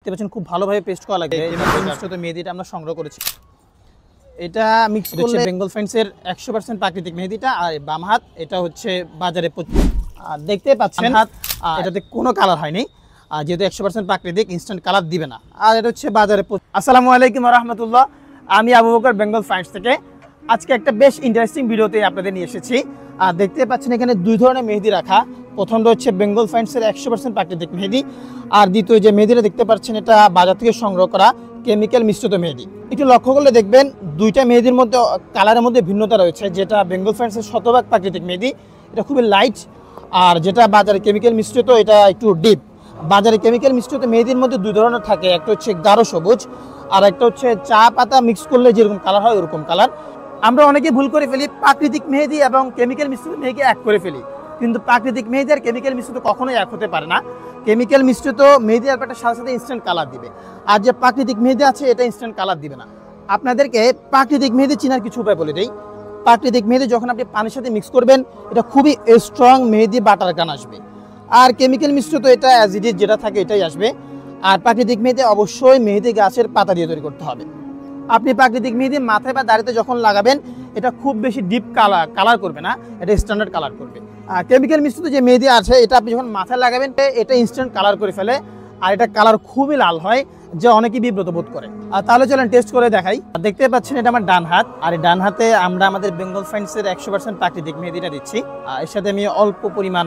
দেখতে পাচ্ছেন খুব ভালোভাবে পেস্ট করা লাগবে। মিশ্রিত মেহেদিটা আমরা সংগ্রহ করেছি। এটা মিক্স করলে বেঙ্গল ফ্রেন্ডসের 100% প্রাকৃতিক মেহেদিটা, আর বাম হাত এটা হচ্ছে বাজারে দেখতে পাচ্ছেন হাত এটাতে কোনো কালার হয়নি, যেহেতু 100% প্রাকৃতিক, ইনস্ট্যান্ট কালার দিবে না। আর এটা হচ্ছে বাজারে। আসসালামু আলাইকুম ওয়া রাহমাতুল্লাহ, আমি আবু বকর বেঙ্গল ফ্রেন্ডস থেকে। আজকে একটা বেশ ইন্টারেস্টিং ভিডিওতে আপনাদের নিয়ে এসেছি। আর দেখতে পাচ্ছেন এখানে দুই ধরনের মেহেদি রাখা। প্রথমটা হচ্ছে বেঙ্গল ফ্রেন্ডসের 100% প্রাকৃতিক মেহেদি, আর দ্বিতীয় যে মেহেদিটা দেখতে পাচ্ছেন এটা বাজার থেকে সংগ্রহ করা কেমিক্যাল মিশ্রিত মেহেদি। একটু লক্ষ্য করলে দেখবেন দুইটা মেহেদির মধ্যে কালারের মধ্যে ভিন্নতা রয়েছে। যেটা বেঙ্গল ফ্রেন্ডসের 100% প্রাকৃতিক মেহেদি এটা খুবই লাইট, আর যেটা বাজারে কেমিক্যাল মিশ্রিত এটা একটু ডিপ। বাজারে কেমিক্যাল মিশ্রিত মেহেদির মধ্যে দুই ধরনের থাকে, একটা হচ্ছে গাঢ় সবুজ আর একটা হচ্ছে চা পাতা মিক্স করলে যেরকম কালার হয় ওরকম কালার। আমরা অনেকে ভুল করে ফেলি, প্রাকৃতিক মেহেদি এবং কেমিক্যাল মিশ্রিত মেহেদি এক করে ফেলি, কিন্তু প্রাকৃতিক মেহেদি আর কেমিক্যাল মিশ্রিত কখনোই এক হতে পারে না। কেমিক্যাল মিশ্রিত মেহেদি আর একটা সাথে সাথে ইনস্ট্যান্ট কালার দিবে, আর যে প্রাকৃতিক মেহেদি আছে এটা ইনস্ট্যান্ট কালার দিবে না। আপনাদেরকে প্রাকৃতিক মেহেদি চেনার কিছু উপায় বলে দেই। প্রাকৃতিক মেহেদি যখন আপনি পানির সাথে মিক্স করবেন এটা খুবই স্ট্রং মেহেদি বাটার গান আসবে, আর কেমিক্যাল মিশ্রিত এটা অ্যাজ ইট ইজ যেটা থাকে এটাই আসবে। আর প্রাকৃতিক মেহেদি অবশ্যই মেহেদি গাছের পাতা দিয়ে তৈরি করতে হবে। আপনি প্রাকৃতিক মেহেদি মাথায় বা দাড়িতে যখন লাগাবেন এটা খুব বেশি ডিপ কালার করবে না, এটা স্ট্যান্ডার্ড কালার করবে। আর কেমিক্যাল মিশ্রিত যে মেহেদি আছে এটা আপনি যখন মাথায় লাগাবেন এটা ইনস্ট্যান্ট কালার করে ফেলে, আর এটা কালার খুবই লাল হয়, যা অনেকেই বিব্রত বোধ করে। আর তাহলে চলেন টেস্ট করে দেখাই। দেখতে পাচ্ছেন এটা আমার ডান হাত, আর এই ডান হাতে আমরা আমাদের বেঙ্গল ফ্রেন্ডসের 100% প্রাকৃতিক মেহেদিটা দিচ্ছি। এর সাথে আমি অল্প পরিমাণ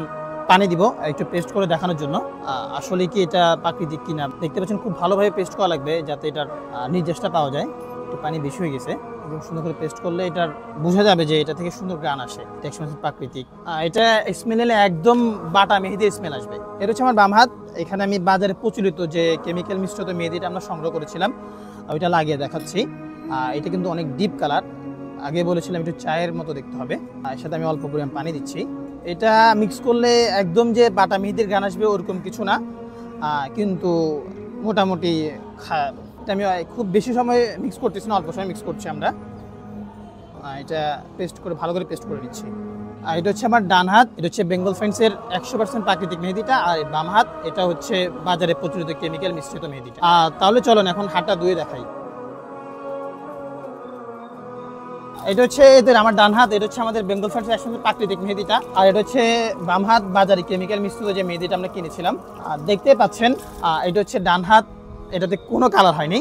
পানি দিব একটু পেস্ট করে দেখানোর জন্য আসলে কি এটা প্রাকৃতিক কিনা। দেখতে পাচ্ছেন খুব ভালোভাবে পেস্ট করা লাগবে যাতে এটার নির্দেশটা পাওয়া যায়। একটু পানি বেশি হয়ে গেছে, এবং সুন্দর করে পেস্ট করলে এটার বোঝা যাবে যে এটা থেকে সুন্দর গ্রান আসে, 100% প্রাকৃতিক। এটা স্মেল এলে একদম বাটা মেহেদি স্মেল আসবে। এটা হচ্ছে আমার বাম হাত। এখানে আমি বাজারে প্রচলিত যে কেমিক্যাল মিশ্রিত মেহেদিটা আমরা সংগ্রহ করেছিলাম ওইটা লাগিয়ে দেখাচ্ছি। এটা কিন্তু অনেক ডিপ কালার, আগে বলেছিলাম একটু চায়ের মতো দেখতে হবে। এর সাথে আমি অল্প পরিমাণ পানি দিচ্ছি। এটা মিক্স করলে একদম যে বাটা মেহেদির গান আসবে ওরকম কিছু না, কিন্তু মোটামুটি এটা আমি খুব বেশি সময় মিক্স করতেছি না, অল্প সময় মিক্স করছি আমরা। এটা পেস্ট করে ভালো করে পেস্ট করে নিচ্ছি। আর এটা হচ্ছে আমার ডান হাত, এটা হচ্ছে বেঙ্গল ফ্রেন্ডসের 100% প্রাকৃতিক মেহেদিটা, আর বাম হাত এটা হচ্ছে বাজারে প্রচলিত কেমিক্যাল মিশ্রিত মেহেদিটা। তাহলে চলুন এখন হাতটা ধুয়ে দেখাই। এটা হচ্ছে এদের আমার ডান হাত, এটা হচ্ছে আমাদের বেঙ্গল ফ্রেন্ডসের 100% প্রাকৃতিক মেহেদিটা, আর এটা হচ্ছে বাম হাত বাজারে কেমিক্যাল মিশ্রিত যে মেহেদিটা আমরা কিনেছিলাম। দেখতে পাচ্ছেন এটা হচ্ছে ডান হাত, এটাতে কোনো কালার হয়নি,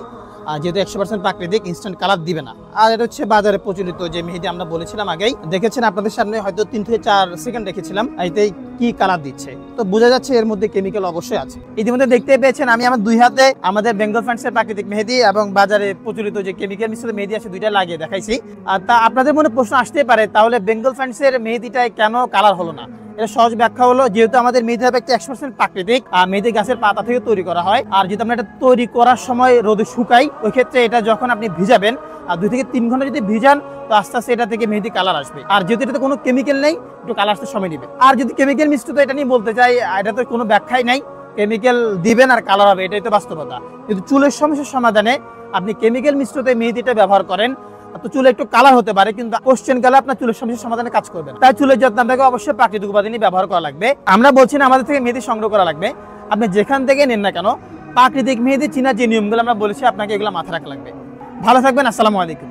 যেহেতু 100% প্রাকৃতিক, ইনস্ট্যান্ট কালার দিবে না। আর এটা হচ্ছে বাজারে প্রচলিত যে মেহেদি আমরা বলেছিলাম আগেই, দেখেছেন আপনাদের সামনে হয়তো 3 থেকে 4 সেকেন্ড রেখেছিলাম, এতে কি কালার দিচ্ছে, তো বোঝা যাচ্ছে এর মধ্যে কেমিক্যাল অবশ্যই আছে। ইতিমধ্যে দেখতে পেয়েছেন আমি আমার দুই হাতে আমাদের বেঙ্গল ফ্রেন্ডসের প্রাকৃতিক মেহেদি এবং বাজারে প্রচলিত যে কেমিক্যাল মিশ্রিত মেহেদি আছে দুইটা লাগিয়ে দেখাইছি। আর তা আপনাদের মনে প্রশ্ন আসতে পারে তাহলে বেঙ্গল ফ্রেন্ডসের মেহেদিটায় কেন কালার হলো না। এটা সহজ ব্যাখ্যা হলো, যেহেতু আমাদের মেহেদি হবে একটা 100% প্রাকৃতিক, মেহেদি গাছের পাতা থেকে তৈরি করা হয়, আর যেহেতু আমরা এটা তৈরি করার সময় রোদে শুকাই, ওই ক্ষেত্রে এটা যখন আপনি ভিজাবেন 2 থেকে 3 ঘন্টা যদি ভিজান তো আস্তে আস্তে এটা থেকে মেহেদি কালার আসবে। আর যেহেতু এটাতে কোনো কেমিক্যাল নেই একটু কালার আসতে সময় নেবে। আর যদি কেমিক্যাল মিশ্রিত এটা নিয়ে বলতে চাই, এটা তো কোনো ব্যাখ্যাই নাই, কেমিক্যাল দিবেন আর কালার হবে, এটাই তো বাস্তবতা। কিন্তু চুলের সমস্যার সমাধানে আপনি কেমিক্যাল মিশ্রিত মেহেদিটা ব্যবহার করেন তো চুলে একটু কালার হতে পারে, কিন্তু কোশ্চেন কালে আপনার চুলের সমস্যার সমাধানে কাজ করবে না। তাই চুলের যত্ন আপনাকে অবশ্যই প্রাকৃতিক উপাদানই ব্যবহার করা লাগবে। আমরা বলছি না আমাদের থেকে মেহেদি সংগ্রহ করা লাগবে, আপনি যেখান থেকে নেন না কেন প্রাকৃতিক মেহেদি চিনার যে নিয়মগুলো আমরা বলেছি আপনাকে এগুলো মাথায় রাখা লাগবে। ভালো থাকবেন, আসসালামু আলাইকুম।